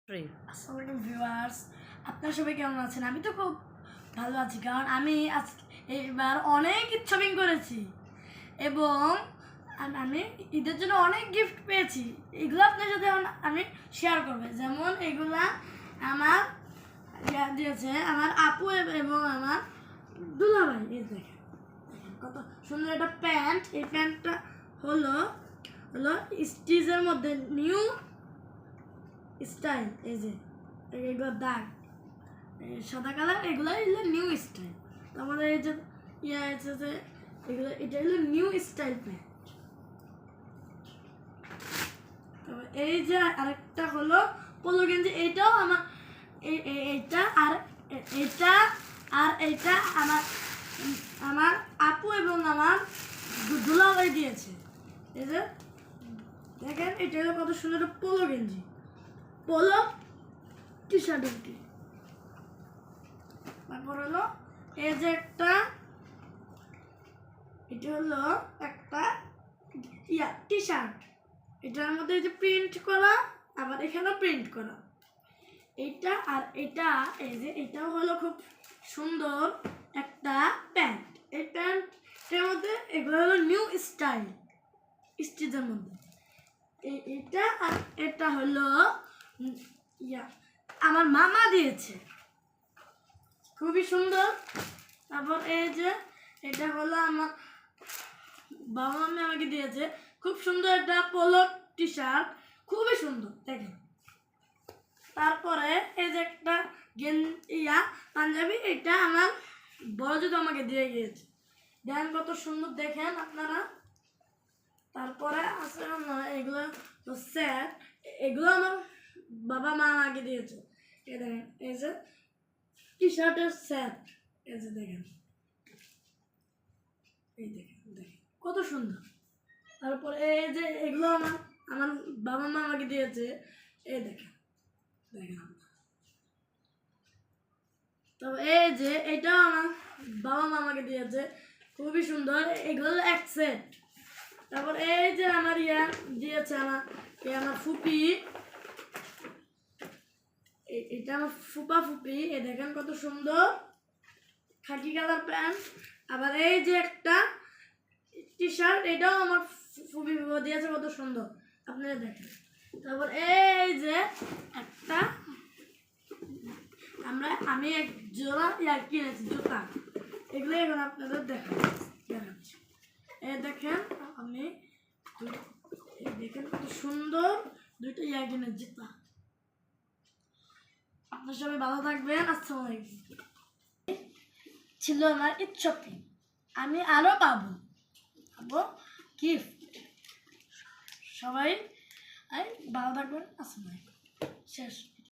আসসালামু আলাইকুম ভিউয়ার্স, আপনারা সবাই কেমন আছেন? আমি তো খুব ভালো আছি, কারণ আমি আজ এবার অনেক শপিং করেছি এবং আমি ঈদের জন্য অনেক গিফট পেয়েছি। এগুলো আপনার সাথে আমি শেয়ার করবো। যেমন এগুলা আমার দিয়েছে আমার আপু এবং আমার দুলাভাই। এই দেখেন কত সুন্দর একটা প্যান্ট। এই প্যান্টটা হলো হলো স্টিচের মধ্যে নিউ স্টাইল। এই যে এগুলো দাগ সাদা কালার, এগুলো হলো নিউ স্টাইল। আমাদের এই যে আছে যে এগুলো, এটা হলো নিউ স্টাইল প্যান্ট। এই যে আরেকটা হলো পোলো গেঞ্জি, এইটাও আমার এইটা আর এইটা আর এইটা আমার আমার আপু এবং আমার দুলাভাই দিয়েছে। এই যে দেখেন, এটা হলো কত সুন্দর পোলো গেঞ্জি, পোলো টি শার্ট। তারপর হলো এই যে একটা, এটা হলো একটা টি শার্ট। এটার মধ্যে এই যে প্রিন্ট করা, আবার এখানেও প্রিন্ট করা। এইটা আর এটা, এই যে এটাও হলো খুব সুন্দর একটা প্যান্ট। এই প্যান্টের মধ্যে এগুলো হলো নিউ স্টাইল স্টিচের মধ্যে। এটা আর এটা হলো আমার মামা দিয়েছে, খুবই সুন্দর। তারপর এই যে এটা হলো আমার বাবা মামি আমাকে দিয়েছে, খুব সুন্দর একটা পোলো টি শার্ট, খুবই সুন্দর দেখেন। তারপরে এই যে একটা পাঞ্জাবি, এটা আমার বড় যদি আমাকে দিয়ে গিয়েছে, দেখেন কত সুন্দর দেখেন আপনারা। তারপরে আছে এগুলো সেট, এগুলো আমার বাবা মা আমাকে দিয়েছে। এই দেখেন, এই যে টি শার্টের সেট, এই যে দেখেন, এই দেখেন দেখেন কত সুন্দর। তারপরে এই যে এগুলো আমার বাবা মা আমাকে দিয়েছে, এই দেখেন দেখেন। তো এই যে এটাও আমার বাবা মা আমাকে দিয়েছে, খুবই সুন্দর। এগুলো এক সেট। তারপর এই যে আমার দিয়েছে আমার ফুপি, এটা আমার ফুপা ফুপি। এই দেখেন কত সুন্দর খাকি কালার প্যান্ট। আবার এই যে একটা টি শার্ট, এটাও আমার ফুপি দিয়েছে, কত সুন্দর আপনারা দেখেন। তারপর এই যে একটা আমি এক জোড়া কিনেছি জুতা, এগুলো এখন আপনাদের দেখাচ্ছি। এই দেখেন আমি দেখেন কত সুন্দর দুইটা কিনে জুতা। আপনার সবাই ভালো থাকবেন। আসসালামু আলাইকুম। ছিল আমার ঈদ শপিং, আমি আরো পাবো গিফট। সবাই ভালো থাকবেন। আসসালামু আলাইকুম। শেষ।